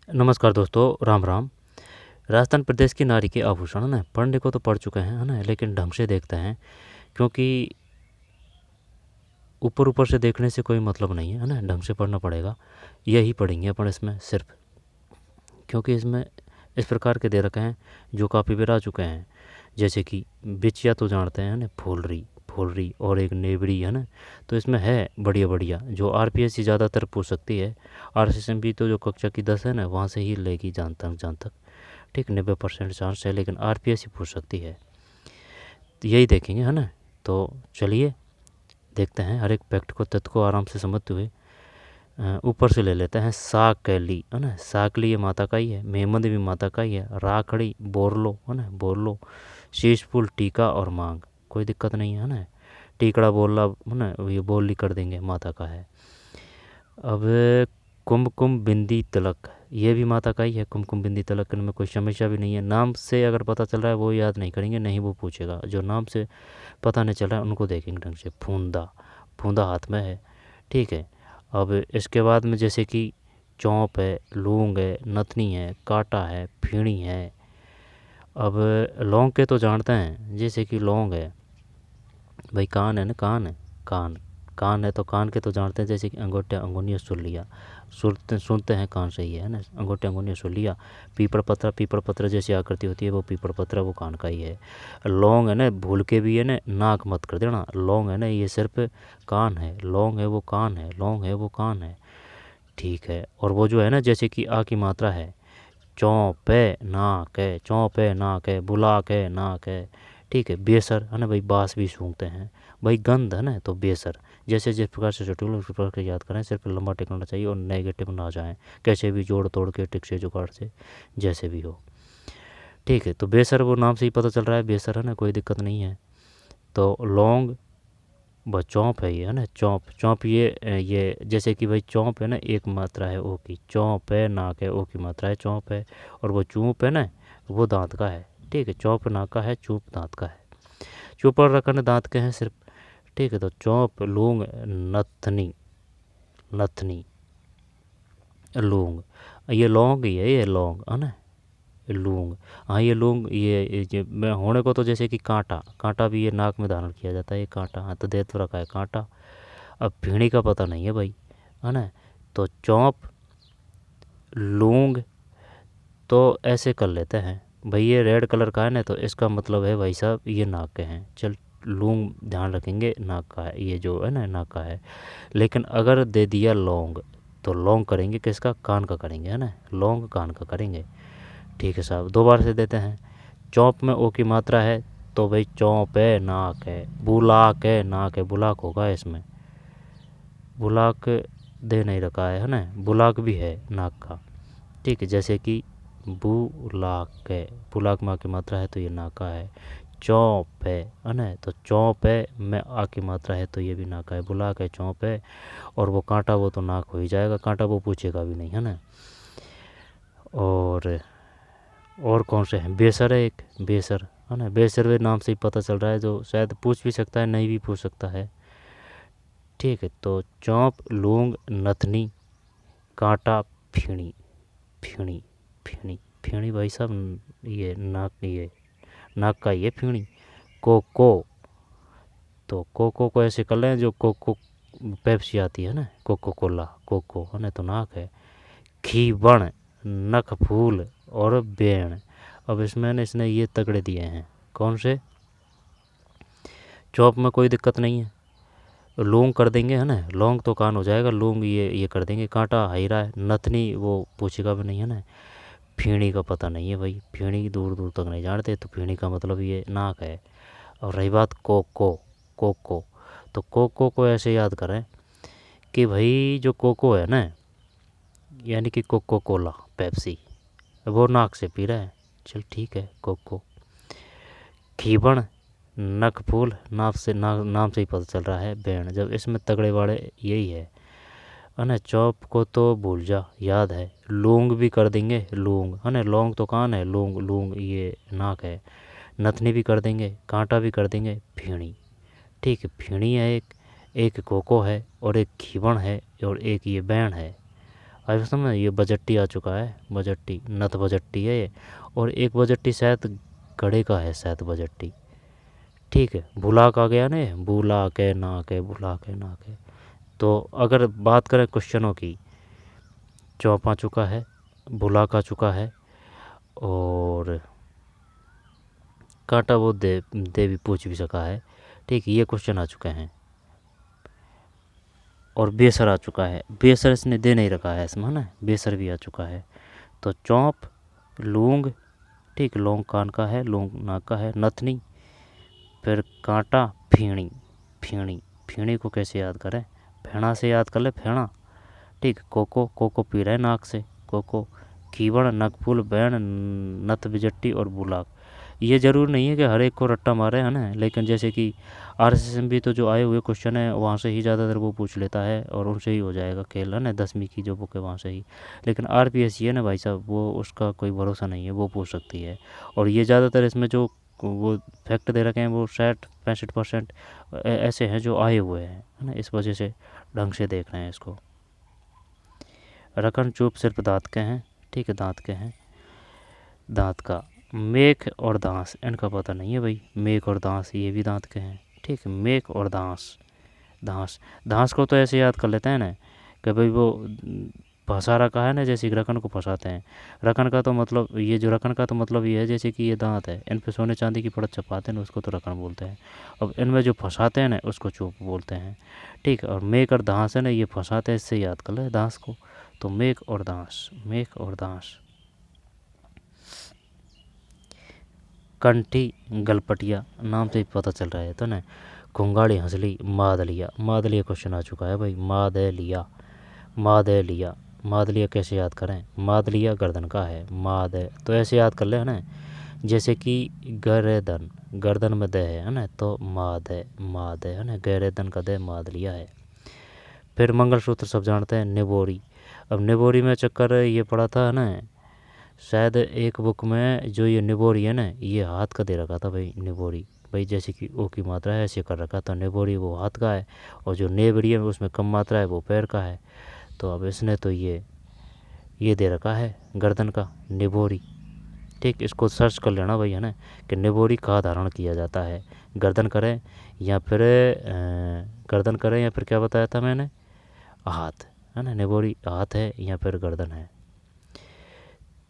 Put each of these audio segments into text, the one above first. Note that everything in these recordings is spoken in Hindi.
नमस्कार दोस्तों, राम राम। राजस्थान प्रदेश की नारी के आभूषण है ना, पढ़ने को तो पढ़ चुके हैं है ना, लेकिन ढंग से देखते हैं। क्योंकि ऊपर ऊपर से देखने से कोई मतलब नहीं है ना, ढंग से पढ़ना पड़ेगा। यही पढ़ेंगे अपन इसमें सिर्फ, क्योंकि इसमें इस प्रकार के दे रखे हैं जो काफ़ी बार आ चुके हैं। जैसे कि बिछिया तो जानते हैं ना, फूलरी फूलरी और एक नेवड़ी है ना। तो इसमें है बढ़िया बढ़िया जो आरपीएससी ज़्यादातर पूछ सकती है। आरसीएसएम भी तो जो कक्षा की 10 है ना, वहाँ से ही लेगी जहाँ तक ठीक 90% चांस है, लेकिन आरपीएससी पूछ सकती है। तो यही देखेंगे है ना। तो चलिए देखते हैं हर एक फैक्ट को, तथ्य को आराम से समझते हुए। ऊपर से ले लेते हैं। साकली है ना, साकली ये माता का ही है। मेहमद भी माता का ही है। राखड़ी बोरलो है ना, बोरलो। शीशफुल टीका और मांग, कोई दिक्कत नहीं है ना। टीकड़ा बोलना है ना, ये बोली कर देंगे, माता का है। अब कुमकुम बिंदी तिलक, ये भी माता का ही है। कुमकुम बिंदी तिलक में कोई समस्या भी नहीं है। नाम से अगर पता चल रहा है वो याद नहीं करेंगे, नहीं वो पूछेगा। जो नाम से पता नहीं चल रहा है उनको देखेंगे ढंग से। फूंदा, फूंदा हाथ में है, ठीक है। अब इसके बाद में जैसे कि चौंप है, लूंग है, नथनी है, कांटा है, फीणी है। अब लौंग के तो जानते हैं, जैसे कि लौंग है भाई, कान है ना, कान है, कान। कान है तो कान के तो जानते हैं, जैसे कि अंगूठा अंगुनिया सुन लिया। सुनते हैं कान से ही है ना, अंगूठा अंगुनिया सुन लिया। पीपड़ पत्र, पीपड़ पत्र जैसी आकृति होती है वो पीपड़ पत्र, वो कान का ही है। लौंग है ना, भूल के भी है ना नाक मत कर देना। लौंग है ना, ये सिर्फ कान है। लौंग है वो कान है, लौंग है वो कान है, ठीक है। और वो जो है ना, जैसे कि आ की मात्रा है, चौंपे नाक है, चौंपे नाक है, बुलाक है नाक है, ठीक है। बेसर है ना भाई, बास भी सूंघते हैं भाई। गंध है ना, तो बेसर। जैसे जिस प्रकार से चटुल उस प्रकार के याद करें, सिर्फ लंबा टिकना चाहिए और नेगेटिव ना जाएं, कैसे भी जोड़ तोड़ के, टिक से जुगाड़ से, जैसे भी हो, ठीक है। तो बेसर वो नाम से ही पता चल रहा है, बेसर है ना, कोई दिक्कत नहीं है। तो लौंग व चौंप है ये है ना, चौंप। चौंप ये जैसे कि भाई चौंप है ना, एक मात्रा है ओ की, चौंप है नाक है, ओ की मात्रा है, चौंप है। और वो चूप है ना, वो दांत का है, ठीक है। चौंप नाक का है, चूप दांत का है। चूप और रखन दांत के हैं सिर्फ, ठीक है। तो चौंप, लूंग, नथनी, नथनी, लूंग, ये लौंग ही है, ये लौंग है ना, लूंग। हाँ ये लूंग, ये मैं होने को तो जैसे कि कांटा, कांटा भी ये नाक में धारण किया जाता है, ये कांटा। हाँ तो दे तो रखा है कांटा। अब भीड़ी का पता नहीं है भाई, है ना। तो चौंप, लूंग, तो ऐसे कर लेते हैं भाई। ये रेड कलर का है ना, तो इसका मतलब है भाई साहब ये नाक के हैं। चल, लूंग ध्यान रखेंगे नाक का है, ये जो है ना नाक का है। लेकिन अगर दे दिया लौंग, तो लौंग करेंगे किसका, कान का करेंगे, है ना। लौंग कान का करेंगे, ठीक है साहब। दो बार से देते हैं। चौंप में ओ की मात्रा है, तो भाई चौंप है नाक है, बुलाक है नाक है, बुलाक होगा इसमें। बुलाक दे नहीं रखा है ना, बुलाक भी है नाक का, ठीक है। जैसे कि बुलाक है, बुलाक में आ की मात्रा है तो ये नाक का है। चौंप है ना, तो चौंप है में आ की मात्रा है तो ये भी नाक का है। बुलाक है, चौंप है, और वो कांटा वो तो नाक हो ही जाएगा, कांटा वो पूछेगा भी नहीं, है ना। और कौन से हैं, बेसर है एक, बेसर है ना। बेसर वे नाम से ही पता चल रहा है, जो शायद पूछ भी सकता है, नहीं भी पूछ सकता है, ठीक है। तो चौंप, लूंग, नथनी, कांटा, फीणी, फीणी, फीणी, फीणी भाई साहब ये नाक, ये नाक का ये फीणी। कोको, तो कोको को ऐसे कर लें, जो कोको पेप्सी आती है ना, कोको कोला, कोको है ना, तो नाक है। खीबण, नख फूल और बेण। अब इसमें ना इसने ये तगड़े दिए हैं, कौन से। चौप में कोई दिक्कत नहीं है, लौंग कर देंगे, है ना। लौंग तो कान हो जाएगा, लौंग ये कर देंगे। कांटा हाईरा है, नथनी वो पूछेगा भी नहीं, है ना। फीणी का पता नहीं है भाई, फीणी दूर दूर तक नहीं जानते, तो फीणी का मतलब ये नाक है। और रही बात कोको, कोको, तो कोको को ऐसे याद करें कि भाई जो कोको है ना, यानी कि कोको कोला, पेप्सी, वो नाक से पी रहा है, चल ठीक है कोको। खीबण, नख फूल, नाम से ही पता चल रहा है, बैण। जब इसमें तगड़े वाले यही है ना। चौप को तो भूल जा, याद है। लूंग भी कर देंगे, लूंग है ना, लौंग तो कान है, लूंग, लूंग ये नाक है। नथनी भी कर देंगे, कांटा भी कर देंगे, फीणी, ठीक है। फीणी है एक, एक कोको है, और एक खीवण है, और एक ये बैण है। आज समझ में, ये बजट्टी आ चुका है, बजट्टी, नथ बजट्टी है ये। और एक बजट्टी शायद घड़े का है, शायद बजट्टी, ठीक है। बुलाक आ गया ना, बुला के ना के, बुला के ना के। तो अगर बात करें क्वेश्चनों की, चौप आ चुका है, बुलाक आ चुका है, और कांटा वो दे भी पूछ भी सका है, ठीक, ये क्वेश्चन आ चुके हैं। और बेसर आ चुका है, बेसर इसने दे नहीं रखा है इसमें, है ना, बेसर भी आ चुका है। तो चौंप, लूंग, ठीक, लौंग कान का है, लौंग नाक का है, नथनी, फिर कांटा, फीणी, फीणी, फीणी को कैसे याद करें, फेणा से याद कर ले, फेणा, ठीक। कोको, कोको पी रहे नाक से, कोको। कीवड़, नकफुल, बैण, नथ बिजट्टी और बुलाक। ये ज़रूर नहीं है कि हर एक को रट्टा मारे, है ना, लेकिन जैसे कि RSS में भी तो जो आए हुए क्वेश्चन है वहाँ से ही ज़्यादातर वो पूछ लेता है और उनसे ही हो जाएगा खेल, है ना, 10वीं की जो बुक है वहाँ से ही। लेकिन RPSC है ना भाई साहब, वो उसका कोई भरोसा नहीं है, वो पूछ सकती है। और ये ज़्यादातर इसमें जो वो फैक्ट दे रखे हैं वो 60-65% ऐसे हैं जो आए हुए हैं, है ना, इस वजह से ढंग से देख रहे हैं इसको। रकन, चुप, सिर्फ दांत के हैं, ठीक है, दांत के हैं, दांत का। मेख और दांस, इनका पता नहीं है भाई, मेख और दांस ये भी दांत के हैं, ठीक है। मेख और दांस, दांस, दांस को तो ऐसे याद कर लेते हैं ना कि भाई वो फंसा रखा है ना, जैसे कि रकन को फंसाते हैं। रकन का तो मतलब, ये जो रकन का तो मतलब ये है जैसे कि ये दांत है, इन पे सोने चांदी की परत छपाते हैं ना, उसको तो रकन बोलते हैं। अब इनमें जो फंसाते हैं ना उसको चुप बोलते हैं, ठीक है। और मेख और दांस है ना, ये फंसाते हैं, इससे याद कर ले दांस को। तो मेख और दांस, मेख और दांस। कंठी, गलपटिया, नाम से ही पता चल रहा है तो ना। कुंगाड़ी, हंसली, मादलिया, मादलिया क्वेश्चन आ चुका है भाई, मादलिया, मादलिया, मादलिया कैसे याद करें, मादलिया गर्दन का है, माद, तो ऐसे याद कर ले, है ना, जैसे कि गर्दन, गर्दन में दे है ना, तो माद है, माद है ना, गर्दन का दे, मादलिया है। फिर मंगलसूत्र सब जानते हैं, निबोरी। अब निबोरी में चक्कर ये पड़ा था ना, शायद एक बुक में जो ये निबोरी है ना, ये हाथ का दे रखा था भाई, निबोरी भाई, जैसे कि ओ की मात्रा है ऐसे कर रखा था, निबोरी वो हाथ का है, और जो नेबरी है उसमें कम मात्रा है वो पैर का है। तो अब इसने तो ये दे रखा है गर्दन का, निबोरी, ठीक। इसको सर्च कर लेना भाई, है ना, कि निबोरी कहाँ धारण किया जाता है, गर्दन करें या फिर गर्दन करें या फिर क्या बताया था मैंने, हाथ, है ना, निबोरी हाथ है या फिर गर्दन है।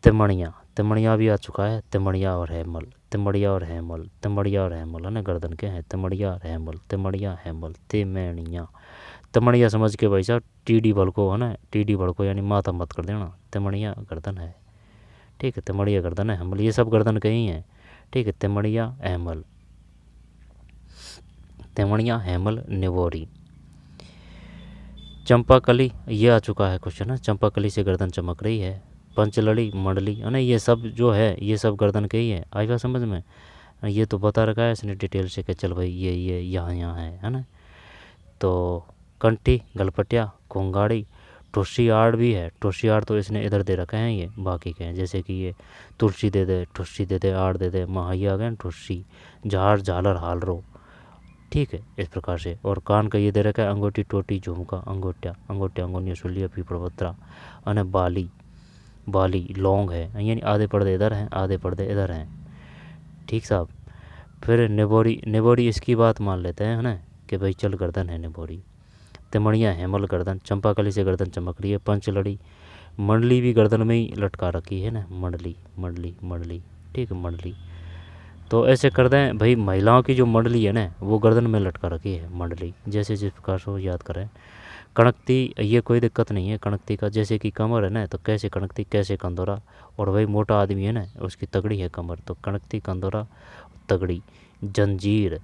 तिमणिया, तिमणिया भी आ चुका है, तिमणिया और हैमल, तिमड़िया और हैमल, तिमड़िया और हैमल, है ना, गर्दन के हैं, तिमड़िया और हैमल, तिमड़िया हैमल, तिमणिया। तिमड़िया समझ के भाई साहब, टीडी भड़को, है ना, टीडी भड़को यानी माथा मत कर देना, तिमड़िया गर्दन है, ठीक है, तिमड़िया गर्दन है, हैमल ये सब गर्दन के ही हैं, ठीक है। तिमड़िया, हैमल, तिमड़िया, हैमल, निबोरी। चंपाकली, ये आ चुका है क्वेश्चन, है, चंपाकली से गर्दन चमक रही है। पंचलड़ी, मंडली, है ना, ये सब जो है ये सब गर्दन के ही है, आएगा समझ में। ये तो बता रखा है इसने डिटेल से कि चल भाई ये यहाँ है ना। तो कंठी, गलपटिया, कुंगाड़ी, ठुस्सी आड़ भी है, ठुस्सी आड़ तो इसने इधर दे रखे हैं, ये बाकी के हैं, जैसे कि ये तुलसी दे दे, ठुस्सी दे दे, आड़ दे दे, महाई आ गए ठुस्सी, झाड़, झालर, हालरो, ठीक है, इस प्रकार से। और कान का ये दे रखा है, अंगूठी, टोटी, झुमका, अंगूठा, अंगूठा, अंगुनिया, सुलिया, पीपड़पत्रा, और बाली, बाली, लौंग है, यानी आधे पर्दे इधर हैं आधे पर्दे इधर हैं, ठीक साहब। फिर निबोरी, निबोरी इसकी बात मान लेते हैं, है ना, कि भाई चल गर्दन है निबोरी। तिमड़िया, हैमल, गर्दन, चंपाकली से गर्दन चमक रही है। पंचलड़ी, मंडली भी गर्दन में ही लटका रखी है ना, मंडली, मंडली, मंडली, ठीक है, मंडली। तो ऐसे कर दें भाई, महिलाओं की जो मंडली है ना वो गर्दन में लटका रखी है, मंडली, जैसे जिस प्रकार से याद करें। कणकती, ये कोई दिक्कत नहीं है कणकती का, जैसे कि कमर है ना तो कैसे कणकती, कैसे कंदोरा, और भाई मोटा आदमी है ना उसकी तगड़ी है कमर, तो कणकती, कंदोरा, तगड़ी। जंजीर,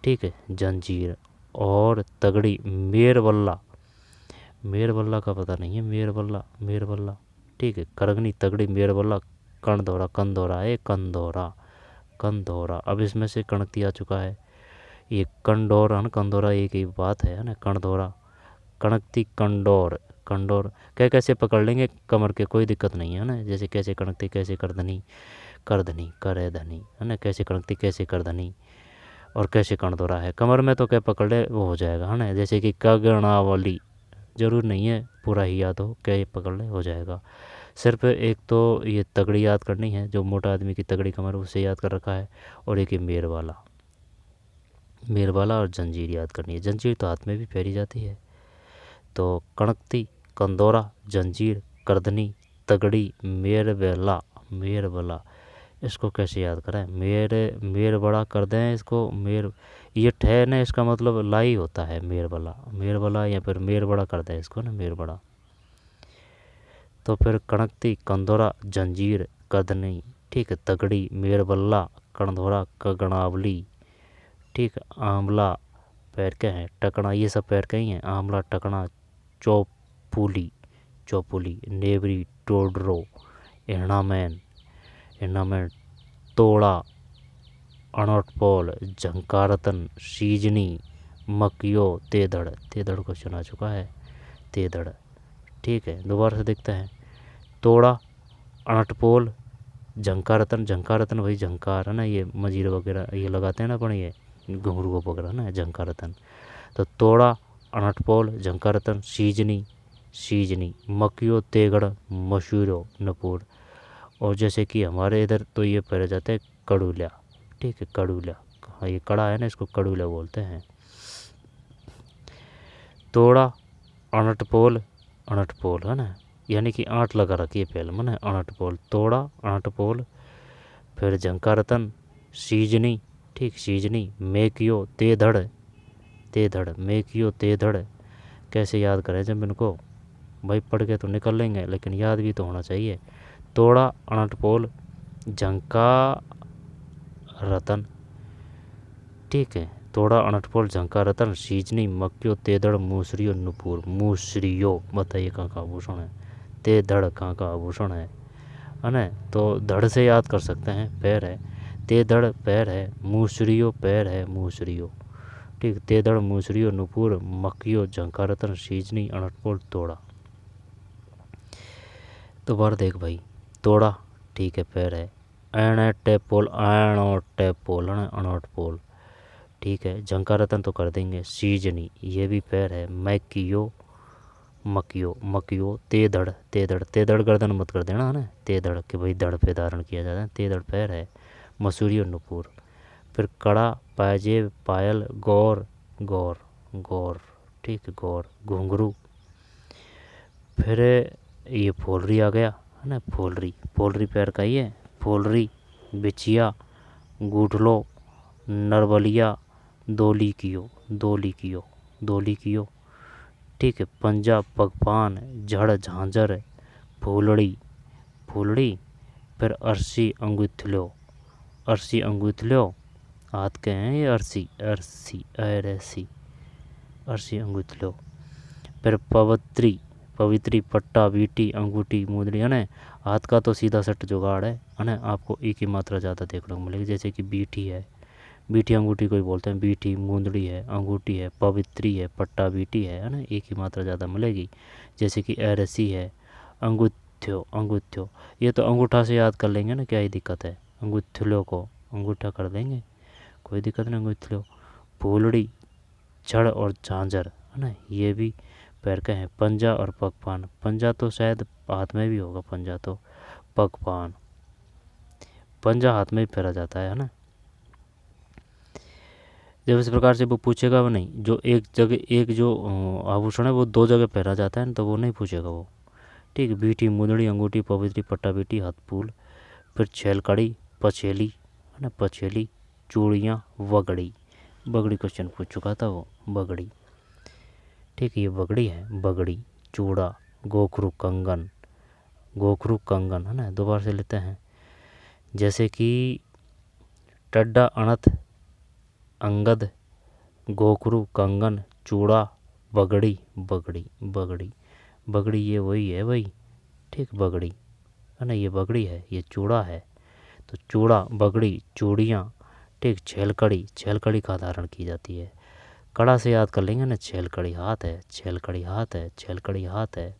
ठीक है, जंजीर और तगड़ी। मेरवल्ला, मेरवल्ला का पता नहीं है, मेरवल्ला, मेरवल्ला, ठीक है, करगनी, तगड़ी, मेरवल्ला, कणदौरा, कंदौरा है, कंदौरा, कंदौरा। अब इसमें से कणकती आ चुका है, ये कंडौर है, कंदौरा एक ही बात है ना, कणदौरा, कणकती, कंडौर, कंडौर कैसे पकड़ लेंगे कमर के, कोई दिक्कत नहीं है ना, जैसे कैसे कणकती, कैसे करधनी, करधनी, करे धनी, है ना, कैसे कणकती, कैसे करधनी, और कैसे कंडौरा है। कमर में तो क्या पकड़ ले वो हो जाएगा, है ना, जैसे कि कगणावली, जरूर नहीं है पूरा ही याद हो, क्या ये पकड़ ले हो जाएगा। सिर्फ एक तो ये तगड़ी याद करनी है, जो मोटा आदमी की तगड़ी कमर उसे याद कर रखा है, और एक ये मेर वाला और जंजीर याद करनी है। जंजीर तो हाथ में भी पहनी जाती है। तो कणकती, कंदौरा, जंजीर, करदनी, तगड़ी, मेर वाला इसको कैसे याद करें। मेर बड़ा कर दें इसको। मेर ये ठहरना, इसका मतलब लाई होता है मेर वाला, या फिर मेर बड़ा कर दें इसको ना, मेर बड़ा। तो फिर कणकती, कंदौरा, जंजीर, करदनी, ठीक है, तगड़ी, मेर बल्ला, कंदौरा, कगणावली, ठीक, आंवला पैर के हैं, टकना, ये सब पैर के ही हैं। आंवला, टकना, चौपुली, नेवरी, टोडरो, एर्नामैन, तोड़ा, अनोटपोल, झंकारतन, सीजनी, मकियो, तेदड़ को सुना चुका है, तेदड़, ठीक है। दोबारा से देखते हैं। तोड़ा, अनटपोल, झंकारतन वही झंकार है ना, ये मजीर वगैरह ये लगाते हैं ना अपन, ये घुंघरू वगैरह ना, झंकारतन। तो तोड़ा, अनटपोल, झंकारतन, सीजनी, मकियो, तेगड़, मशूरो, नपूर। और जैसे कि हमारे इधर तो ये पहले जाते हैं कड़ूला, ठीक है, कड़ूला, हाँ ये कड़ा है ना, इसको कड़ूला बोलते हैं। तोड़ा, अनटपोल है ना, यानी कि आँट लगा रखी है पहले मन है, अनटपोल, तोड़ा, अनटपोल, फिर झंकारतन, सीजनी, ठीक, सीजनी, मेकियो, तेधड़। कैसे याद करें जब इनको, भाई पढ़ के तो निकल लेंगे, लेकिन याद भी तो होना चाहिए। तोड़ा, अनटपोल, झंकारतन, ठीक है, तोड़ा, अनटपोल, झंकारतन, सीजनी, मक्यो, तेदड़, मूसरियो, नुपुर। मूसरियो बताइए कहाँ का आभूषण है, तेदड़ कहाँ का आभूषण है ना। तो धड़ से याद कर सकते हैं, पैर है, तेदड़ पैर है, मूसरियो पैर है, मूसरियो, ठीक, तेदड़, मूसरियो, नुपुर, मकियो, झंकारतन, सीजनी, अनटपोल, तोड़ा। दोबारा देख भाई, तोड़ा, ठीक है, पैर है, एणटेपोल, अनोटपोल, ठीक है, झंकारतन तो कर देंगे, सीजनी ये भी पैर है, मकियो, तेदड़ गर्दन मत कर देना है ना, तेदड़ के भाई धड़ पे धारण किया जाता है, तेदड़ पैर है, मसूरी, नुपुर। फिर कड़ा, पाजेब, पायल, गौर, ठीक है, गौर, घुंघरू। फिर ये फोलरी आ गया है ना, फोलरी पैर का ही है, फोलरी, बिछिया, गूठलो, नरवलिया, दोली कियो, ठीक है, पंजा, पगपान, झड़, झांझर, फूलड़ी, फिर अरसी, अंगुथलो, हाथ के हैं ये, अरसी, अंगुथलो। फिर पवित्री, पट्टा, बीटी, अंगूठी, मुंदड़ी, है ना। हाथ का तो सीधा सट जुगाड़ है ना, आपको एक ही मात्रा ज़्यादा देखने को मिलेगी, जैसे कि बीटी है, बीटी अंगूठी को ही बोलते हैं, बीटी, मुंदड़ी है, अंगूठी है, पवित्री है, पट्टा, बीटी है ना, एक ही मात्रा ज़्यादा मिलेगी। जैसे कि एरसी है, अंगूठ्यो, ये तो अंगूठा से याद कर लेंगे ना, क्या ही दिक्कत है, अंगूठलो को अंगूठा कर देंगे, कोई दिक्कत नहीं, अंगूठलो। फूलड़ी, छड़ और झांझर, है ना, ये भी पैर का है। पंजा और पगपान, पंजा तो शायद हाथ में भी होगा, पंजा तो, पगपान, पंजा हाथ में भी पहना जाता है ना। जब इस प्रकार से वो पूछेगा वो नहीं, जो एक जो आभूषण है वो दो जगह पहना जाता है ना, तो वो नहीं पूछेगा वो, ठीक। बीटी, मुंदड़ी, अंगूठी, पवित्री, पट्टा, बीटी, हाथपूल। फिर छेलकड़ी, पछेली, है ना, पछेली, चूड़ियाँ, बगड़ी क्वेश्चन पूछ चुका था वो, बगड़ी, ठीक है, ये बगड़ी है, बगड़ी, चूड़ा, गोखरू, कंगन, है ना। दोबारा से लेते हैं, जैसे कि टड्डा, अणथ, अंगद, गोखरू, कंगन, चूड़ा, बगड़ी, ये वही है भाई, ठीक, बगड़ी, है ना, ये बगड़ी है, ये चूड़ा है, तो चूड़ा, बगड़ी, चूड़ियाँ, ठीक। छेलकड़ी का धारण की जाती है, कड़ा से याद कर लेंगे ना, छेलकड़ी हाथ है,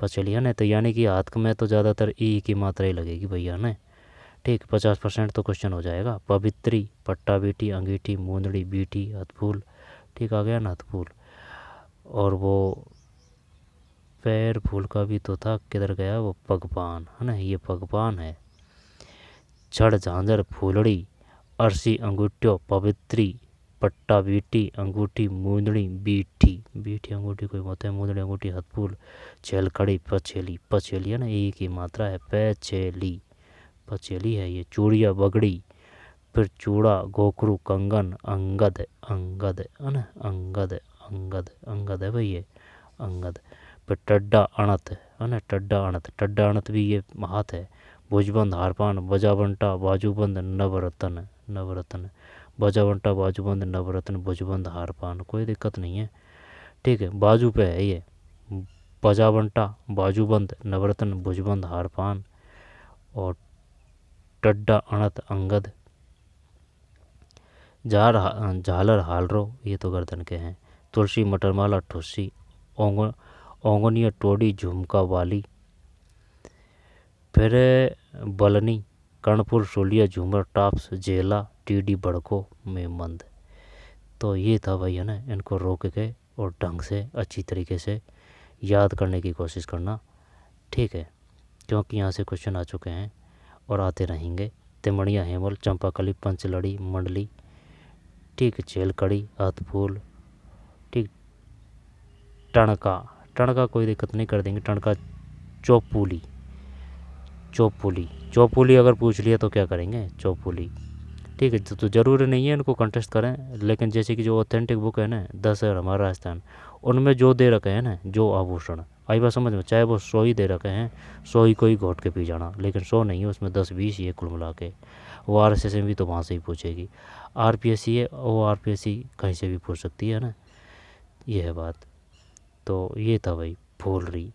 पछेली है ना, तो यानी कि हाथ में तो ज़्यादातर ई की मात्रा ही लगेगी भैया ना, ठीक। 50% तो क्वेश्चन हो जाएगा। पवित्री, पट्टा, बीटी, अंगीठी, मुंदड़ी, बीटी, हथफूल, ठीक, आ गया ना हथफूल। और वो पैर फूल का भी तो था, किधर गया वो पगपान, है ना, ये पगपान है। छड़ झांझर फूलड़ी अरसी अंगूठ्यो पवित्री पट्टा बीटी अंगूठी मूंदड़ी बीठी, बीठी अंगूठी कोई होता है, मूंदड़ी अंगूठी हथफूल छेल खड़ी पछेली, पछेली है ना, एक ही मात्रा है, पैछेली, पछेली है ये। चूड़िया बगड़ी, फिर चूड़ा गोखरू कंगन अंगद, अंगद है ना, अंगद अंगद अंगद है भाई ये, अंगद। फिर टड्डा अणत है ना, टड्डा अणत, टड्डा अणत भी ये हाथ है। भुजबंद हारपान बजावंटा बाजूबंद नवरत्न, नवरत्न बजावंटा बाजूबंद नवरत्न भुजबंद हारपान, कोई दिक्कत नहीं है, ठीक है। बाजू पे है ये, बजावंटा बाजूबंद नवरत्न भुजबंद हारपान, और टड्डा अणत अंगद। झालर हालरो, ये तो गर्दन के हैं। तुलसी मटरमाला ठुस्सी ओंगनिया टोडी झुमका वाली। फिर बलनी कर्णपुर सोलिया झूमर टाप्स जेला टीडी बड़को में मंद। तो ये था भाई, है ना, इनको रोक के और ढंग से अच्छी तरीके से याद करने की कोशिश करना, ठीक है, क्योंकि यहाँ से क्वेश्चन आ चुके हैं और आते रहेंगे। तिमड़िया हेमल चंपाकली पंचलड़ी मंडली, ठीक, छेल कड़ी हाथ फूल, ठीक। टणका, टणका कोई दिक्कत नहीं, कर देंगे टणका। चौपुली, चौपुली, चौपुली अगर पूछ लिया तो क्या करेंगे, चौपुली, ठीक है। तो ज़रूरी नहीं है इनको कंटेस्ट करें, लेकिन जैसे कि जो ऑथेंटिक बुक है ना 10 है हमारा राजस्थान, उनमें जो दे रखे हैं ना, जो आभूषण, आई बात समझ में, चाहे वो 100 ही दे रखे हैं, 100 ही कोई घोट के पी जाना, लेकिन 100 नहीं है उसमें, 10-20 ये कुल मिला के। वो RSS में भी तो वहाँ से ही पूछेगी, RPSC है, वो RPSC कहीं से भी पूछ सकती है ना, ये है बात। तो ये था भाई फूलरी,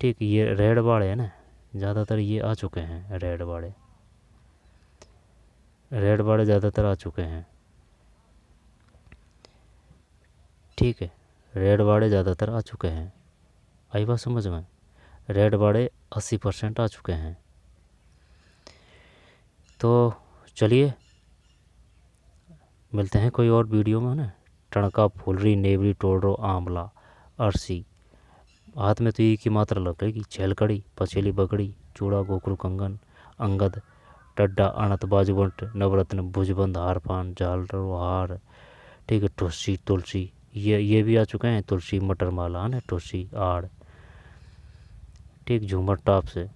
ठीक। ये रेड बाड़े है ना, ज़्यादातर ये आ चुके हैं, रेड बाड़े, रेड बाड़े ज़्यादातर आ चुके हैं, ठीक है, रेड बाड़े ज़्यादातर आ चुके हैं, आई बात समझ में, रेड बाड़े 80% आ चुके हैं। तो चलिए मिलते हैं कोई और वीडियो में, ना। टणका फुलरी नेवरी टोडरो आंवला अरसी, हाथ में तो एक ही मात्रा लगेगी, छेलकड़ी पछेली बगड़ी चूड़ा गोखरू कंगन अंगद टड्डा अणत बाजूबंट नवरत्न भुजबंद हारपान झालरो हार, ठीक है। तुलसी, तुलसी ये भी आ चुके हैं, तुलसी मटरमाला है ना, तुलसी आड़, ठीक। झूमर टाप से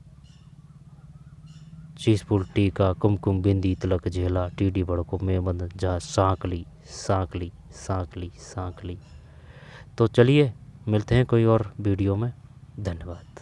चीसपुर टीका कुमकुम बिंदी तिलक झेला टीडी बड़को में बंद जा सांकली, सांकली सांकली सांकली। तो चलिए मिलते हैं कोई और वीडियो में, धन्यवाद।